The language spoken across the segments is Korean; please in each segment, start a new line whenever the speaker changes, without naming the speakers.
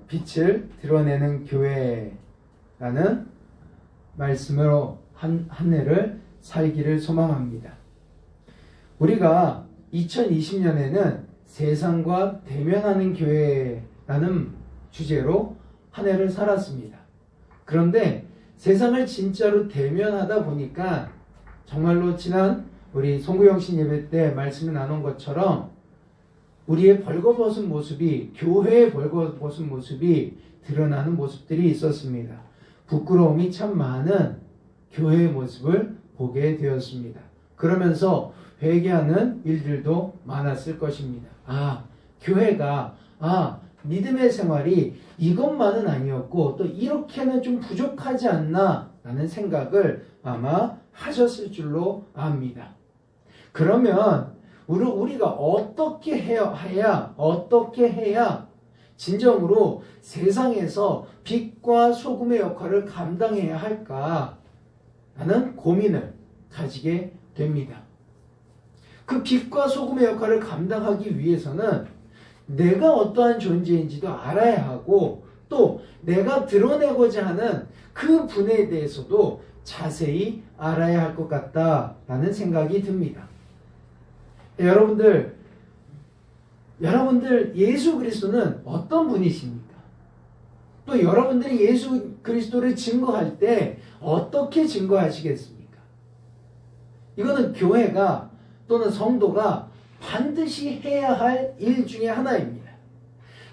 빛을 드러내는 교회라는 말씀으로 한 해를 살기를 소망합니다. 우리가 2020년에는 세상과 대면하는 교회라는 주제로 한 해를 살았습니다. 그런데 세상을 진짜로 대면하다 보니까 정말로 지난 우리 송구영신 예배 때 말씀을 나눈 것처럼 우리의 벌거벗은 모습이, 교회의 벌거벗은 모습이 드러나는 모습들이 있었습니다. 부끄러움이 참 많은 교회의 모습을 보게 되었습니다. 그러면서 회개하는 일들도 많았을 것입니다. 교회가 믿음의 생활이 이것만은 아니었고 또 이렇게는 좀 부족하지 않나 라는 생각을 아마 하셨을 줄로 압니다. 그러면 우리가 어떻게 해야 진정으로 세상에서 빛과 소금의 역할을 감당해야 할까 라는 고민을 가지게 됩니다. 그 빛과 소금의 역할을 감당하기 위해서는 내가 어떠한 존재인지도 알아야 하고 또 내가 드러내고자 하는 그 분에 대해서도 자세히 알아야 할 것 같다라는 생각이 듭니다. 여러분들 예수 그리스도는 어떤 분이십니까? 또 여러분들이 예수 그리스도를 증거할 때 어떻게 증거하시겠습니까? 이거는 교회가 또는 성도가 반드시 해야 할 일 중에 하나입니다.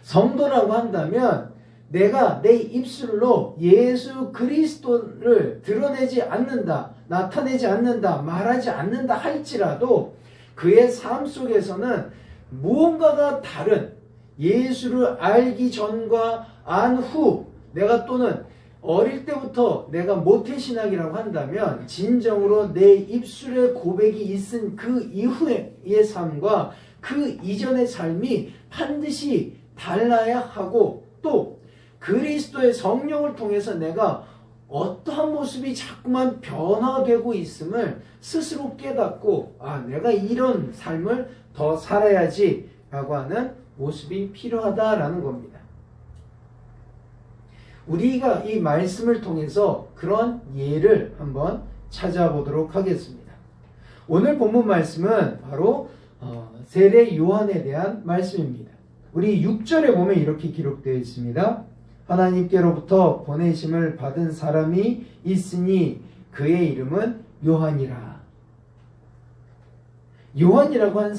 성도라고 한다면 내가 내 입술로 예수 그리스도를 드러내지 않는다, 나타내지 않는다, 말하지 않는다 할지라도 그의 삶 속에서는 무언가가 다른 예수를 알기 전과 안 후 내가 또는 어릴 때부터 내가 모태신앙이라고 한다면 진정으로 내 입술에 고백이 있은 그 이후의 삶과 그 이전의 삶이 반드시 달라야 하고 또 그리스도의 성령을 통해서 내가 어떠한 모습이 자꾸만 변화되고 있음을 스스로 깨닫고 내가 이런 삶을 더 살아야지 라고 하는 모습이 필요하다라는 겁니다. 우리가 이 말씀을 통해서 그런 예를 한번 찾아보도록 하겠습니다. 오늘 본문 말씀은 바로 세례 요한에 대한 말씀입니다. 우리 6절에 보면 이렇게 기록되어 있습니다. 하나님께로부터 보내심을 받은 사람이 있으니 그의 이름은 요한이라. 요한이라고 한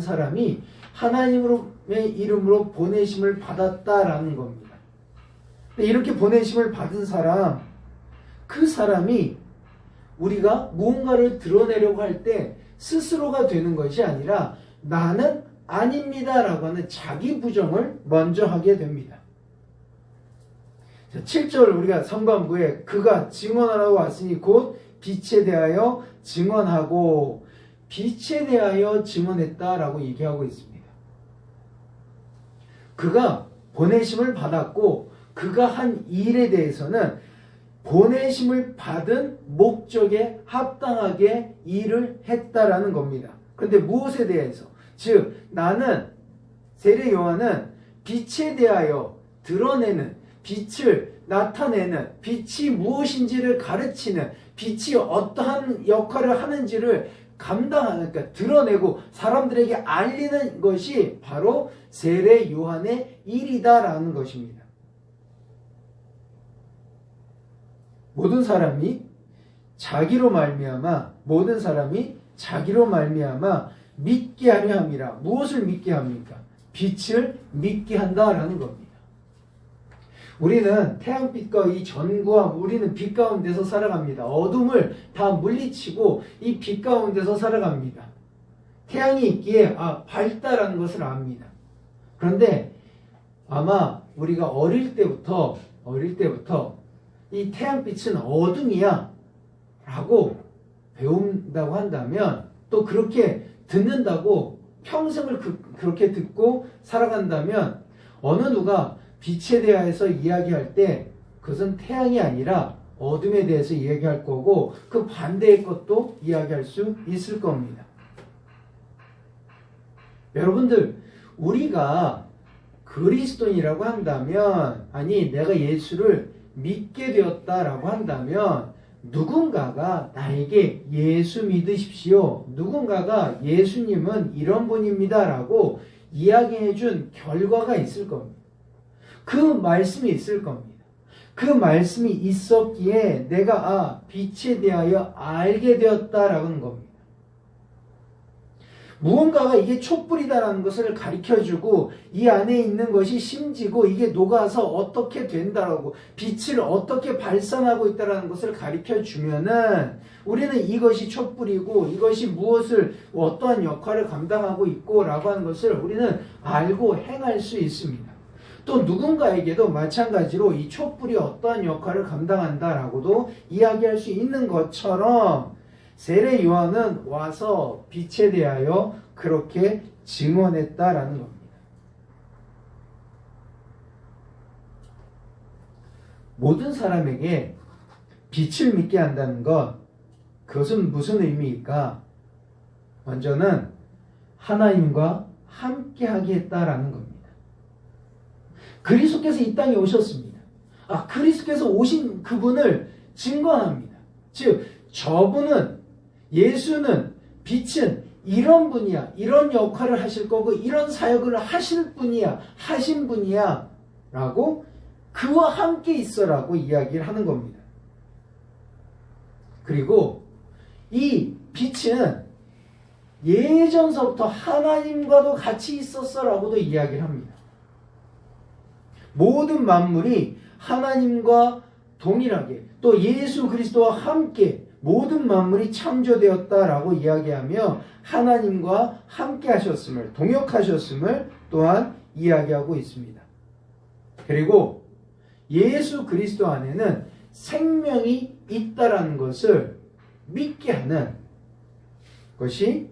사람이 하나님의 이름으로 보내심을 받았다라는 겁니다. 이렇게 보내심을 받은 사람, 그 사람이 우리가 무언가를 드러내려고 할 때 스스로가 되는 것이 아니라 나는 아닙니다라고 하는 자기 부정을 먼저 하게 됩니다. 7절 우리가 선반부에 그가 증언하러 왔으니 곧 빛에 대하여 증언하고 빛에 대하여 증언했다라고 얘기하고 있습니다. 그가 보내심을 받았고 그가 한 일에 대해서는 보내심을 받은 목적에 합당하게 일을 했다라는 겁니다. 그런데 무엇에 대해서? 즉 나는 세례 요한은 빛에 대하여 드러내는, 빛을 나타내는, 빛이 무엇인지를 가르치는, 빛이 어떠한 역할을 하는지를 감당하는, 그러니까 드러내고 사람들에게 알리는 것이 바로 세례 요한의 일이다라는 것입니다. 모든 사람이 자기로 말미암아 믿게 하려 함이라. 무엇을 믿게 합니까? 빛을 믿게 한다라는 겁니다. 우리는 태양빛과 이 전구와 우리는 빛 가운데서 살아갑니다. 어둠을 다 물리치고 이 빛 가운데서 살아갑니다. 태양이 있기에 밝다라는 것을 압니다. 그런데 아마 우리가 어릴 때부터 이 태양빛은 어둠이야 라고 배운다고 한다면 또 그렇게 듣는다고 평생을 그렇게 듣고 살아간다면 어느 누가 빛에 대해서 이야기할 때 그것은 태양이 아니라 어둠에 대해서 이야기할 거고 그 반대의 것도 이야기할 수 있을 겁니다. 여러분들 우리가 그리스도인이라고 한다면, 아니 내가 예수를 믿게 되었다라고 한다면 누군가가 나에게 예수 믿으십시오, 누군가가 예수님은 이런 분입니다 라고 이야기해 준 결과가 있을 겁니다. 그 말씀이 있을 겁니다. 그 말씀이 있었기에 내가 빛에 대하여 알게 되었다라는 겁니다. 무언가가 이게 촛불이다라는 것을 가르쳐주고 이 안에 있는 것이 심지고 이게 녹아서 어떻게 된다라고 빛을 어떻게 발산하고 있다라는 것을 가르쳐주면은 우리는 이것이 촛불이고 이것이 무엇을 어떠한 역할을 감당하고 있고 라고 하는 것을 우리는 알고 행할 수 있습니다. 또 누군가에게도 마찬가지로 이 촛불이 어떠한 역할을 감당한다라고도 이야기할 수 있는 것처럼 세례 요한은 와서 빛에 대하여 그렇게 증언했다라는 겁니다. 모든 사람에게 빛을 믿게 한다는 것, 그것은 무슨 의미일까? 먼저는 하나님과 함께 하게 했다라는 겁니다. 그리스도께서 이 땅에 오셨습니다. 그리스도께서 오신 그분을 증거합니다. 즉 저분은, 예수는, 빛은 이런 분이야, 이런 역할을 하실 거고 이런 사역을 하신 분이야 라고 그와 함께 있어라고 이야기를 하는 겁니다. 그리고 이 빛은 예전서부터 하나님과도 같이 있었어라고도 이야기를 합니다. 모든 만물이 하나님과 동일하게 또 예수 그리스도와 함께 모든 만물이 창조되었다라고 이야기하며 하나님과 함께 하셨음을, 동역하셨음을 또한 이야기하고 있습니다. 그리고 예수 그리스도 안에는 생명이 있다라는 것을 믿게 하는 것이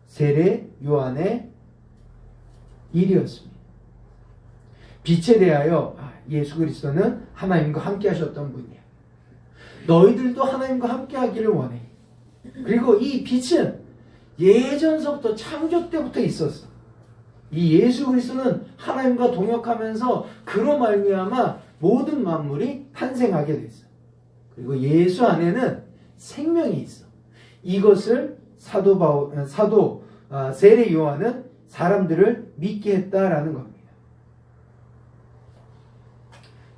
세례 요한의 일이었습니다. 빛에 대하여 예수 그리스도는 하나님과 함께 하셨던 분이야. 너희들도 하나님과 함께 하기를 원해. 그리고 이 빛은 예전서부터 창조 때부터 있었어. 이 예수 그리스도는 하나님과 동역하면서 그로 말미암아 모든 만물이 탄생하게 됐어. 그리고 예수 안에는 생명이 있어. 이것을 세례 요한은 사람들을 믿게 했다라는 겁니다.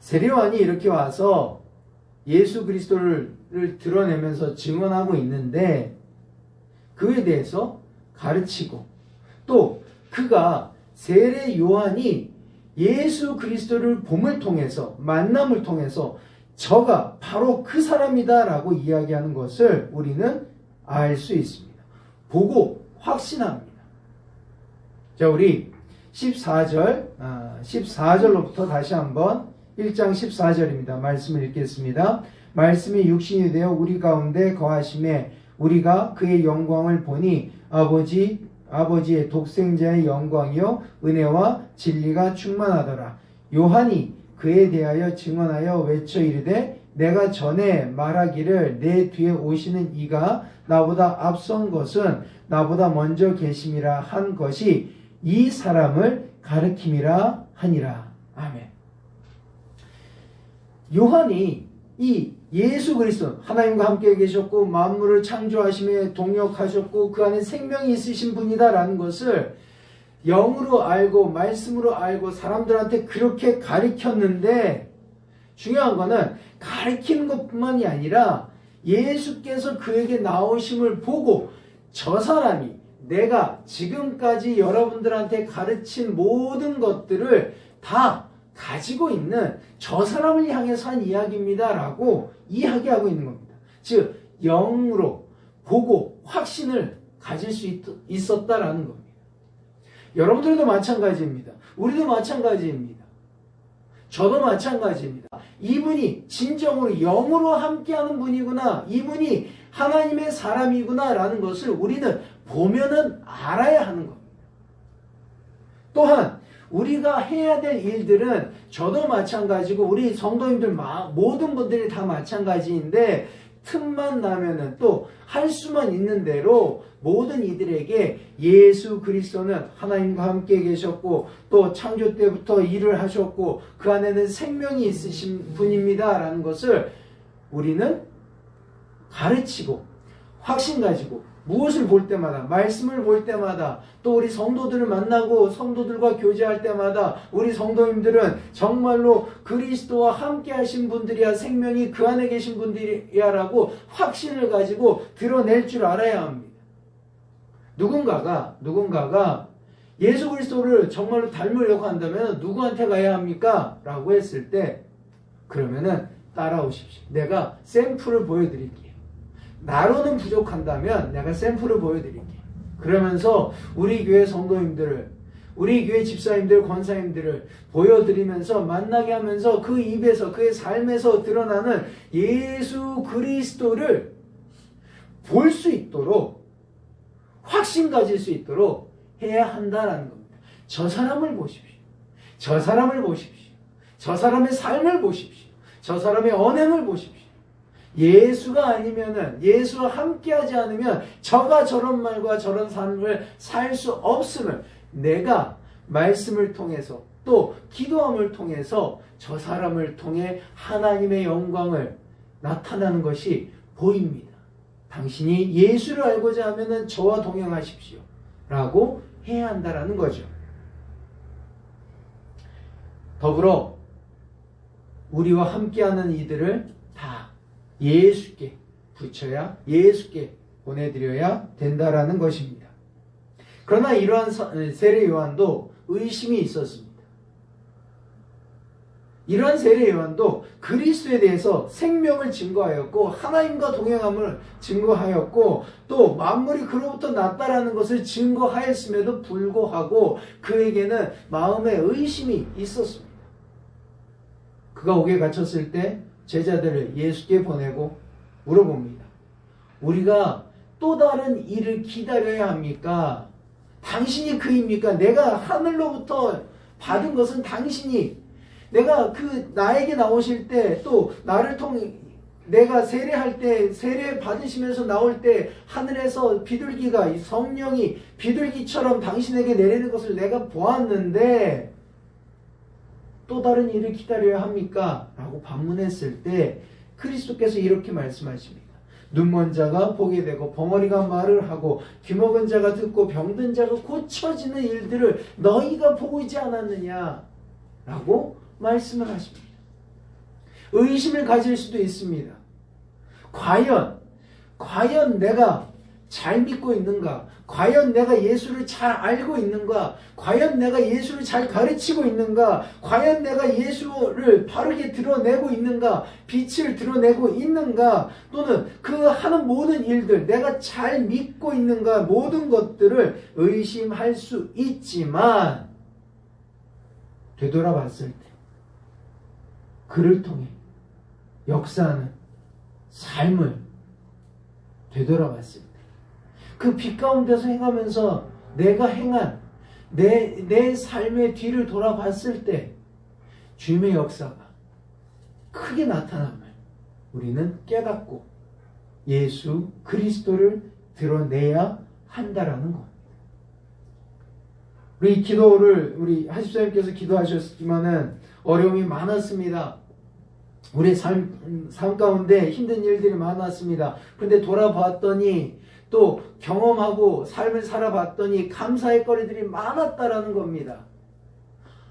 세례 요한이 이렇게 와서 예수 그리스도를 드러내면서 증언하고 있는데 그에 대해서 가르치고 또 그가 세례 요한이 예수 그리스도를 봄을 통해서 만남을 통해서 저가 바로 그 사람이다 라고 이야기하는 것을 우리는 알 수 있습니다. 보고 확신합니다. 자, 우리 14절로부터 다시 한번 1장 14절입니다. 말씀을 읽겠습니다. 말씀이 육신이 되어 우리 가운데 거하심에 우리가 그의 영광을 보니 아버지의 독생자의 영광이요 은혜와 진리가 충만하더라. 요한이 그에 대하여 증언하여 외쳐 이르되 내가 전에 말하기를 내 뒤에 오시는 이가 나보다 앞선 것은 나보다 먼저 계심이라 한 것이 이 사람을 가리킴이라 하니라. 아멘. 요한이 이 예수 그리스도 하나님과 함께 계셨고 만물을 창조하심에 동역하셨고 그 안에 생명이 있으신 분이다라는 것을 영으로 알고 말씀으로 알고 사람들한테 그렇게 가르쳤는데 중요한 거는 가르치는 것뿐만이 아니라 예수께서 그에게 나오심을 보고 저 사람이 내가 지금까지 여러분들한테 가르친 모든 것들을 다 가지고 있는 저 사람을 향해서 한 이야기입니다 라고 이야기하고 있는 겁니다. 즉 영으로 보고 확신을 가질 수 있었다라는 겁니다. 여러분들도 마찬가지입니다. 우리도 마찬가지입니다. 저도 마찬가지입니다. 이분이 진정으로 영으로 함께하는 분이구나, 이분이 하나님의 사람이구나 라는 것을 우리는 보면은 알아야 하는 겁니다. 또한 우리가 해야 될 일들은 저도 마찬가지고 우리 성도님들 모든 분들이 다 마찬가지인데 틈만 나면은 또 할 수만 있는 대로 모든 이들에게 예수 그리스도는 하나님과 함께 계셨고 또 창조 때부터 일을 하셨고 그 안에는 생명이 있으신 분입니다 라는 것을 우리는 가르치고 확신 가지고 무엇을 볼 때마다 말씀을 볼 때마다 또 우리 성도들을 만나고 성도들과 교제할 때마다 우리 성도님들은 정말로 그리스도와 함께 하신 분들이야 생명이 그 안에 계신 분들이야 라고 확신을 가지고 드러낼 줄 알아야 합니다. 누군가가 예수 그리스도를 정말로 닮으려고 한다면 누구한테 가야 합니까? 라고 했을 때 그러면은 따라오십시오. 내가 샘플을 보여드릴게요. 나로는 부족한다면 내가 샘플을 보여드릴게요. 그러면서 우리 교회 성도님들을 우리 교회 집사님들 권사님들을 보여드리면서 만나게 하면서 그 입에서 그의 삶에서 드러나는 예수 그리스도를 볼 수 있도록 확신 가질 수 있도록 해야 한다는 겁니다. 저 사람을 보십시오. 저 사람을 보십시오. 저 사람의 삶을 보십시오. 저 사람의 언행을 보십시오. 예수가 아니면은 예수와 함께하지 않으면 저가 저런 말과 저런 삶을 살 수 없음을 내가 말씀을 통해서 또 기도함을 통해서 저 사람을 통해 하나님의 영광을 나타나는 것이 보입니다. 당신이 예수를 알고자 하면은 저와 동행하십시오 라고 해야 한다라는 거죠. 더불어 우리와 함께하는 이들을 다 예수께 붙여야 예수께 보내드려야 된다라는 것입니다. 그러나 이러한 세례 요한도 의심이 있었습니다. 이러한 세례 요한도 그리스도에 대해서 생명을 증거하였고 하나님과 동행함을 증거하였고 또 만물이 그로부터 났다라는 것을 증거하였음에도 불구하고 그에게는 마음에 의심이 있었습니다. 그가 옥에 갇혔을 때 제자들을 예수께 보내고 물어봅니다. 우리가 또 다른 일을 기다려야 합니까? 당신이 그입니까? 내가 하늘로부터 받은 것은 당신이 내가 나에게 나오실 때 또 나를 통해 내가 세례할 때 세례 받으시면서 나올 때 하늘에서 비둘기가 성령이 비둘기처럼 당신에게 내리는 것을 내가 보았는데 또 다른 일을 기다려야 합니까? 라고 반문했을 때 그리스도께서 이렇게 말씀하십니다. 눈먼 자가 보게 되고 벙어리가 말을 하고 귀먹은 자가 듣고 병든 자가 고쳐지는 일들을 너희가 보고 있지 않았느냐? 라고 말씀을 하십니다. 의심을 가질 수도 있습니다. 과연 내가 잘 믿고 있는가? 과연 내가 예수를 잘 알고 있는가? 과연 내가 예수를 잘 가르치고 있는가? 과연 내가 예수를 바르게 드러내고 있는가? 빛을 드러내고 있는가? 또는 그 하는 모든 일들 내가 잘 믿고 있는가? 모든 것들을 의심할 수 있지만 되돌아봤을 때 그를 통해 역사하는 삶을 되돌아봤을 때 그 빛 가운데서 행하면서 내가 행한 내 삶의 뒤를 돌아봤을 때 주님의 역사가 크게 나타남을 우리는 깨닫고 예수 그리스도를 드러내야 한다라는 겁니다. 우리 하십사님께서 기도하셨지만은 어려움이 많았습니다. 우리 삶 가운데 힘든 일들이 많았습니다. 그런데 돌아봤더니 또 경험하고 삶을 살아봤더니 감사의 거리들이 많았다라는 겁니다.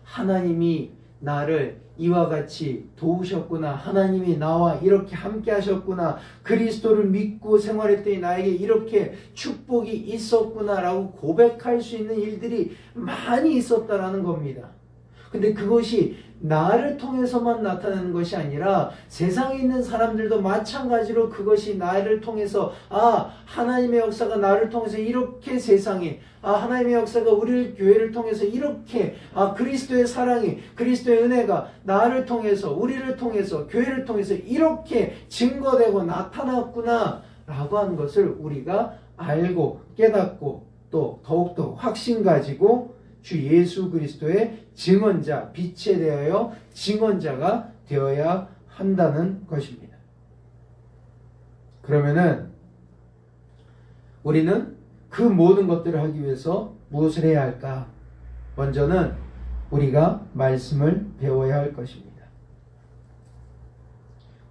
하나님이 나를 이와 같이 도우셨구나. 하나님이 나와 이렇게 함께 하셨구나. 그리스도를 믿고 생활했더니 나에게 이렇게 축복이 있었구나 라고 고백할 수 있는 일들이 많이 있었다라는 겁니다. 근데 그것이 나를 통해서만 나타나는 것이 아니라 세상에 있는 사람들도 마찬가지로 그것이 나를 통해서 하나님의 역사가 나를 통해서 이렇게 세상에 하나님의 역사가 우리 교회를 통해서 이렇게 그리스도의 사랑이 그리스도의 은혜가 나를 통해서 우리를 통해서 교회를 통해서 이렇게 증거되고 나타났구나 라고 하는 것을 우리가 알고 깨닫고 또 더욱더 확신 가지고 주 예수 그리스도의 증언자, 빛에 대하여 증언자가 되어야 한다는 것입니다. 그러면은 우리는 그 모든 것들을 하기 위해서 무엇을 해야 할까? 먼저는 우리가 말씀을 배워야 할 것입니다.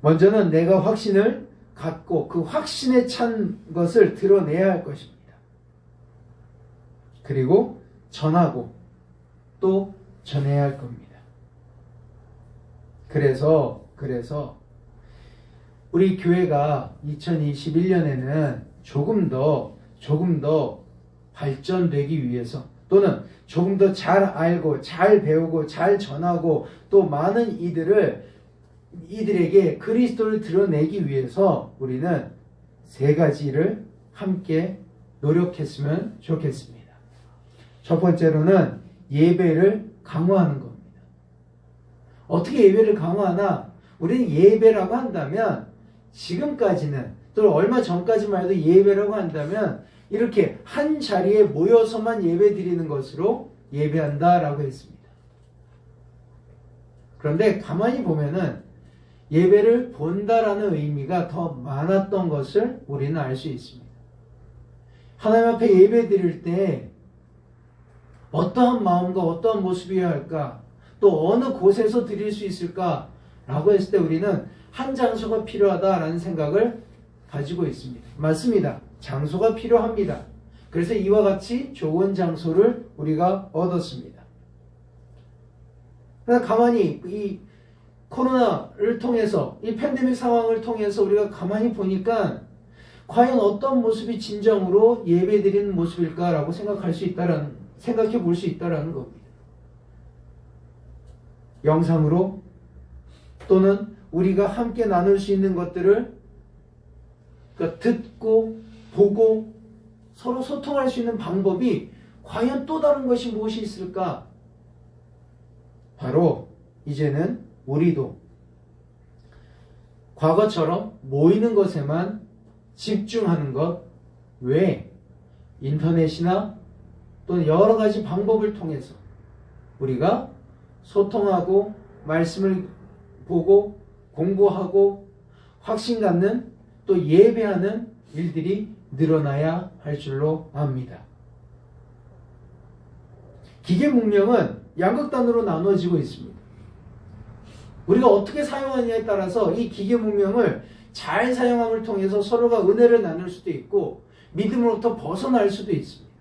먼저는 내가 확신을 갖고 그 확신에 찬 것을 드러내야 할 것입니다. 그리고 전하고 또 전해야 할 겁니다. 그래서 우리 교회가 2021년에는 조금 더 발전되기 위해서 또는 조금 더 잘 알고 잘 배우고 잘 전하고 또 많은 이들에게 그리스도를 드러내기 위해서 우리는 세 가지를 함께 노력했으면 좋겠습니다. 첫 번째로는 예배를 강화하는 겁니다. 어떻게 예배를 강화하나? 우리는 예배라고 한다면 지금까지는 또 얼마 전까지만 해도 예배라고 한다면 이렇게 한 자리에 모여서만 예배 드리는 것으로 예배한다라고 했습니다. 그런데 가만히 보면은 예배를 본다라는 의미가 더 많았던 것을 우리는 알 수 있습니다. 하나님 앞에 예배 드릴 때 어떠한 마음과 어떠한 모습이어야 할까? 또 어느 곳에서 드릴 수 있을까? 라고 했을 때 우리는 한 장소가 필요하다라는 생각을 가지고 있습니다. 맞습니다. 장소가 필요합니다. 그래서 이와 같이 좋은 장소를 우리가 얻었습니다. 그러나 가만히 이 코로나를 통해서 이 팬데믹 상황을 통해서 우리가 가만히 보니까 과연 어떤 모습이 진정으로 예배드리는 모습일까라고 생각해 볼 수 있다라는 겁니다. 영상으로 또는 우리가 함께 나눌 수 있는 것들을 듣고 보고 서로 소통할 수 있는 방법이 과연 또 다른 것이 무엇이 있을까? 바로 이제는 우리도 과거처럼 모이는 것에만 집중하는 것 외에 인터넷이나 또는 여러 가지 방법을 통해서 우리가 소통하고 말씀을 보고 공부하고 확신 갖는 또 예배하는 일들이 늘어나야 할 줄로 압니다. 기계 문명은 양극단으로 나누어지고 있습니다. 우리가 어떻게 사용하느냐에 따라서 이 기계 문명을 잘 사용함을 통해서 서로가 은혜를 나눌 수도 있고 믿음으로부터 벗어날 수도 있습니다.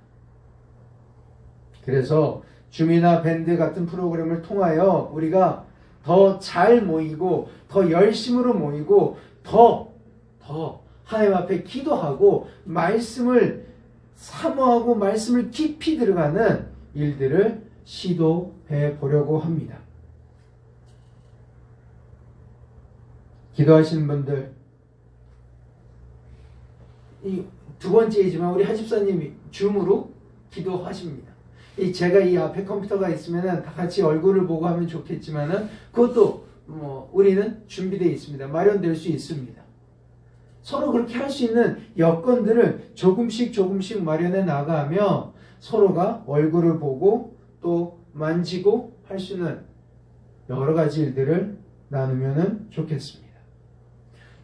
그래서 줌이나 밴드 같은 프로그램을 통하여 우리가 더 잘 모이고 더 열심으로 모이고 더 하나님 앞에 기도하고 말씀을 사모하고 말씀을 깊이 들어가는 일들을 시도해 보려고 합니다. 기도하시는 분들, 이 두 번째이지만 우리 하집사님이 줌으로 기도하십니다. 제가 이 앞에 컴퓨터가 있으면 다 같이 얼굴을 보고 하면 좋겠지만은 그것도 우리는 준비되어 있습니다. 마련될 수 있습니다. 서로 그렇게 할 수 있는 여건들을 조금씩 마련해 나가며 서로가 얼굴을 보고 또 만지고 할 수 있는 여러 가지 일들을 나누면 좋겠습니다.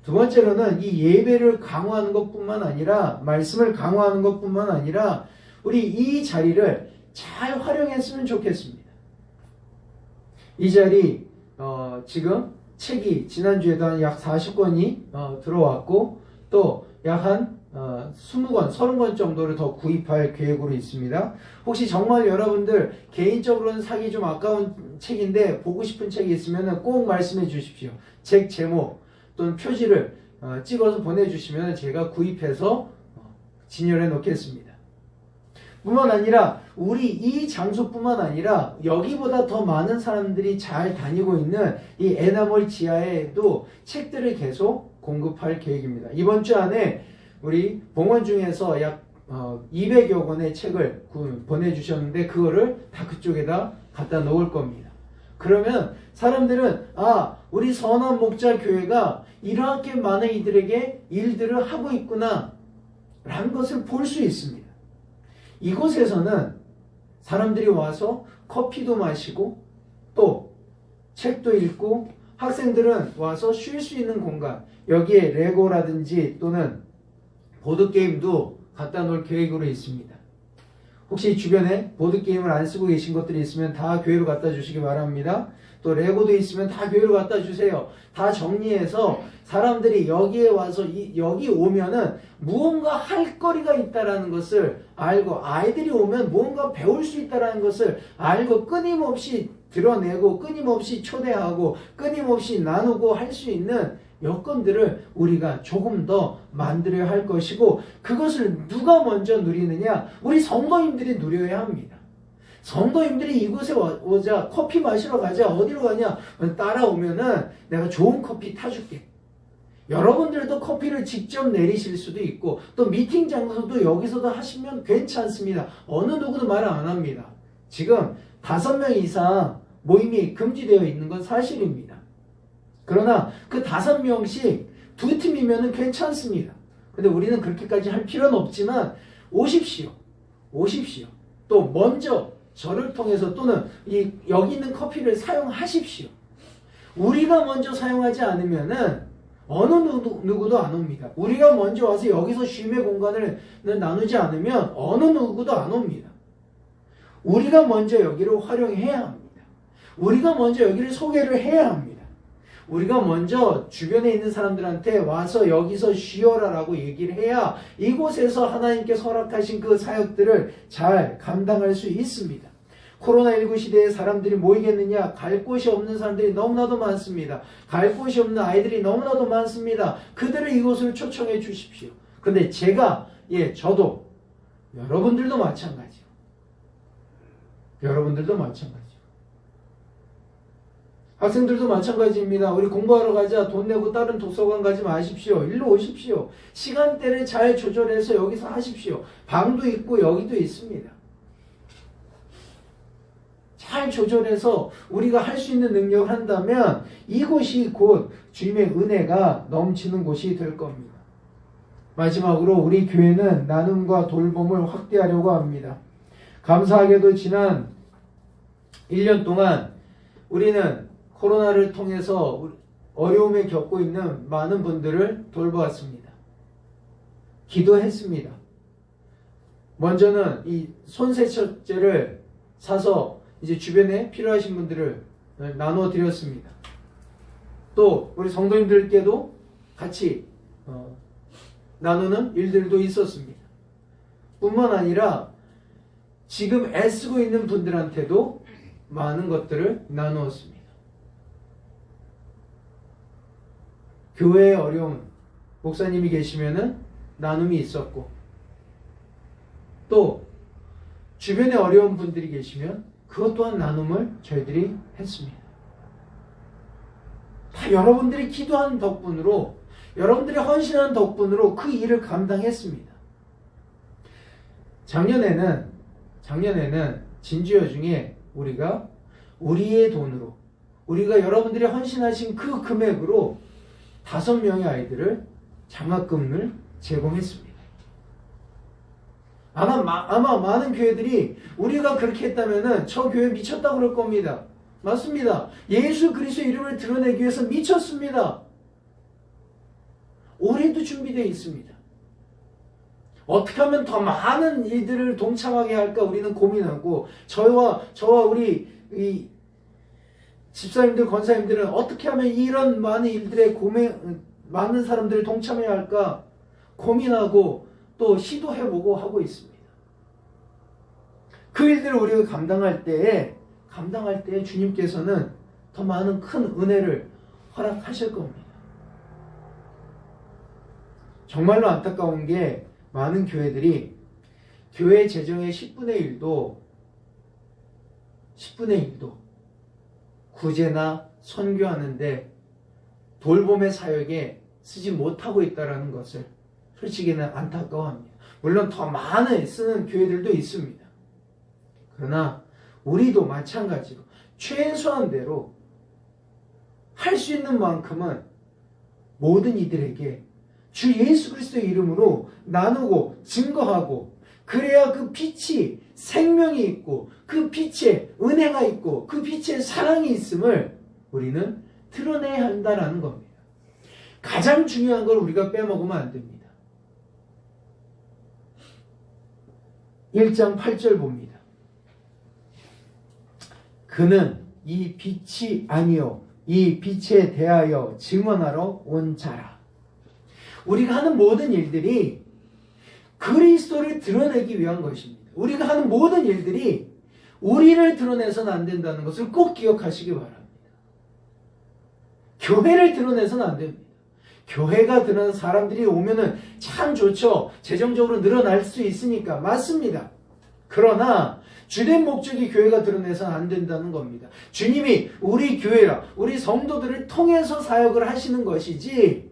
두 번째로는 이 예배를 강화하는 것뿐만 아니라 말씀을 강화하는 것뿐만 아니라 우리 이 자리를 잘 활용했으면 좋겠습니다. 이 자리 지금 책이 지난주에도 한 약 40권이 들어왔고 또 약 한 20권, 30권 정도를 더 구입할 계획으로 있습니다. 혹시 정말 여러분들 개인적으로는 사기 좀 아까운 책인데 보고 싶은 책이 있으면 꼭 말씀해 주십시오. 책 제목 또는 표지를 찍어서 보내주시면 제가 구입해서 진열해 놓겠습니다. 뿐만 아니라 우리 이 장소뿐만 아니라 여기보다 더 많은 사람들이 잘 다니고 있는 이 에나몰 지하에도 책들을 계속 공급할 계획입니다. 이번 주 안에 우리 봉헌 중에서 약 200여 권의 책을 보내주셨는데 그거를 다 그쪽에다 갖다 놓을 겁니다. 그러면 사람들은 우리 선한 목자 교회가 이렇게 많은 이들에게 일들을 하고 있구나 라는 것을 볼 수 있습니다. 이곳에서는 사람들이 와서 커피도 마시고 또 책도 읽고 학생들은 와서 쉴 수 있는 공간, 여기에 레고라든지 또는 보드게임도 갖다 놓을 계획으로 있습니다. 혹시 주변에 보드게임을 안 쓰고 계신 것들이 있으면 다 교회로 갖다 주시기 바랍니다. 또 레고도 있으면 다 교회로 갖다 주세요. 다 정리해서 사람들이 여기에 와서 여기 오면은 무언가 할 거리가 있다라는 것을 알고, 아이들이 오면 무언가 배울 수 있다라는 것을 알고 끊임없이 드러내고 끊임없이 초대하고 끊임없이 나누고 할 수 있는 여건들을 우리가 조금 더 만들어야 할 것이고, 그것을 누가 먼저 누리느냐? 우리 성도님들이 누려야 합니다. 성도님들이 이곳에 오자, 커피 마시러 가자, 어디로 가냐? 따라오면은 내가 좋은 커피 타줄게. 여러분들도 커피를 직접 내리실 수도 있고, 또 미팅 장소도 여기서도 하시면 괜찮습니다. 어느 누구도 말 안 합니다. 지금 5명 이상 모임이 금지되어 있는 건 사실입니다. 그러나 그 5명씩 2팀이면 괜찮습니다. 근데 우리는 그렇게까지 할 필요는 없지만 오십시오. 또 먼저 저를 통해서 또는 여기 있는 커피를 사용하십시오. 우리가 먼저 사용하지 않으면은 어느 누구도 안 옵니다. 우리가 먼저 와서 여기서 쉼의 공간을 나누지 않으면 어느 누구도 안 옵니다. 우리가 먼저 여기를 활용해야 합니다. 우리가 먼저 여기를 소개를 해야 합니다. 우리가 먼저 주변에 있는 사람들한테 와서 여기서 쉬어라라고 얘기를 해야 이곳에서 하나님께서 허락하신 그 사역들을 잘 감당할 수 있습니다. 코로나19 시대에 사람들이 모이겠느냐? 갈 곳이 없는 사람들이 너무나도 많습니다. 갈 곳이 없는 아이들이 너무나도 많습니다. 그들을 이곳으로 초청해 주십시오. 근데 저도 여러분들도 마찬가지요. 학생들도 마찬가지입니다. 우리 공부하러 가자. 돈 내고 다른 도서관 가지 마십시오. 일로 오십시오. 시간대를 잘 조절해서 여기서 하십시오. 방도 있고 여기도 있습니다. 잘 조절해서 우리가 할 수 있는 능력을 한다면 이곳이 곧 주님의 은혜가 넘치는 곳이 될 겁니다. 마지막으로 우리 교회는 나눔과 돌봄을 확대하려고 합니다. 감사하게도 지난 1년 동안 우리는 코로나를 통해서 어려움에 겪고 있는 많은 분들을 돌보았습니다. 기도했습니다. 먼저는 이 손세척제를 사서 이제 주변에 필요하신 분들을 나눠 드렸습니다. 또 우리 성도님들께도 같이 나누는 일들도 있었습니다. 뿐만 아니라 지금 애쓰고 있는 분들한테도 많은 것들을 나누었습니다. 교회의 어려움, 목사님이 계시면은 나눔이 있었고, 또 주변에 어려운 분들이 계시면 그것 또한 나눔을 저희들이 했습니다. 다 여러분들이 기도하는 덕분으로, 여러분들이 헌신하는 덕분으로 그 일을 감당했습니다. 작년에는 진주여 중에 우리가 우리의 돈으로, 우리가 여러분들이 헌신하신 그 금액으로 5명의 아이들을 장학금을 제공했습니다. 아마 많은 교회들이 우리가 그렇게 했다면은 저 교회 미쳤다 그럴 겁니다. 맞습니다. 예수 그리스도의 이름을 드러내기 위해서 미쳤습니다. 올해도 준비되어 있습니다. 어떻게 하면 더 많은 이들을 동참하게 할까 우리는 고민하고, 저와 우리 이 집사님들, 권사님들은 어떻게 하면 이런 많은 일들에 많은 사람들을 동참해야 할까 고민하고 또 시도해보고 하고 있습니다. 그 일들을 우리가 감당할 때에 주님께서는 더 많은 큰 은혜를 허락하실 겁니다. 정말로 안타까운 게 많은 교회들이 교회 재정의 10분의 1도 구제나 선교하는데 돌봄의 사역에 쓰지 못하고 있다는 것을 솔직히는 안타까워합니다. 물론 더 많이 쓰는 교회들도 있습니다. 그러나 우리도 마찬가지로 최소한대로 할 수 있는 만큼은 모든 이들에게 주 예수 그리스도의 이름으로 나누고 증거하고, 그래야 그 빛이 생명이 있고 그 빛에 은혜가 있고 그 빛에 사랑이 있음을 우리는 드러내야 한다는 겁니다. 가장 중요한 걸 우리가 빼먹으면 안 됩니다. 1장 8절 봅니다. 그는 이 빛이 아니요 이 빛에 대하여 증언하러 온 자라. 우리가 하는 모든 일들이 그리스도를 드러내기 위한 것입니다. 우리가 하는 모든 일들이 우리를 드러내서는 안 된다는 것을 꼭 기억하시기 바랍니다. 교회를 드러내서는 안 됩니다. 교회가 드러난 사람들이 오면은 참 좋죠. 재정적으로 늘어날 수 있으니까. 맞습니다. 그러나 주된 목적이 교회가 드러내서는 안 된다는 겁니다. 주님이 우리 교회라, 우리 성도들을 통해서 사역을 하시는 것이지,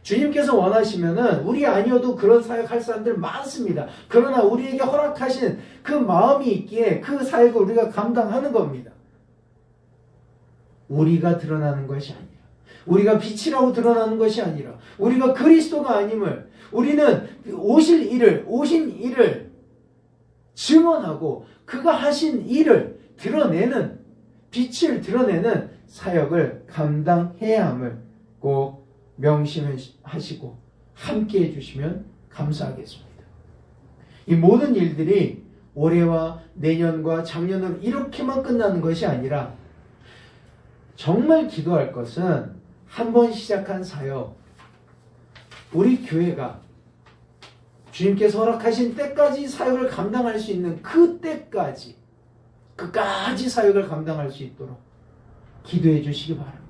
주님께서 원하시면은 우리 아니어도 그런 사역할 사람들 많습니다. 그러나 우리에게 허락하신 그 마음이 있기에 그 사역을 우리가 감당하는 겁니다. 우리가 드러나는 것이 아니라, 우리가 빛이라고 드러나는 것이 아니라, 우리가 그리스도가 아님을, 우리는 오신 일을 증언하고 그가 하신 일을 드러내는, 빛을 드러내는 사역을 감당해야 함을 꼭 명심하시고 함께 해주시면 감사하겠습니다. 이 모든 일들이 올해와 내년과 작년으로 이렇게만 끝나는 것이 아니라, 정말 기도할 것은 한 번 시작한 사역, 우리 교회가 주님께서 허락하신 때까지 사역을 감당할 수 있는 그 때까지, 그까지 사역을 감당할 수 있도록 기도해 주시기 바랍니다.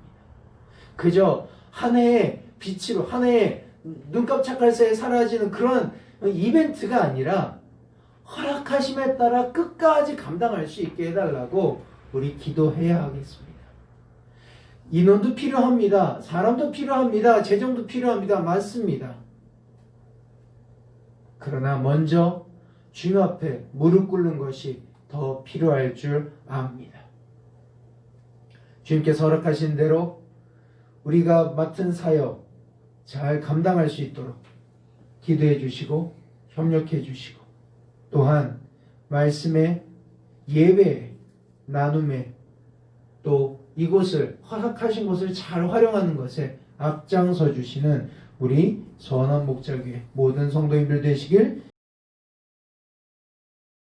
그저 한 해의 빛으로, 한 해의 눈 깜짝할 새에 사라지는 그런 이벤트가 아니라 허락하심에 따라 끝까지 감당할 수 있게 해달라고 우리 기도해야 하겠습니다. 인원도 필요합니다. 사람도 필요합니다. 재정도 필요합니다. 맞습니다. 그러나 먼저 주님 앞에 무릎 꿇는 것이 더 필요할 줄 압니다. 주님께서 허락하신 대로 우리가 맡은 사역 잘 감당할 수 있도록 기도해 주시고 협력해 주시고, 또한 말씀의 예배 나눔에 또 이곳을 허락하신 곳을 잘 활용하는 것에 앞장서 주시는 우리 선한 목자교회 모든 성도님들 되시길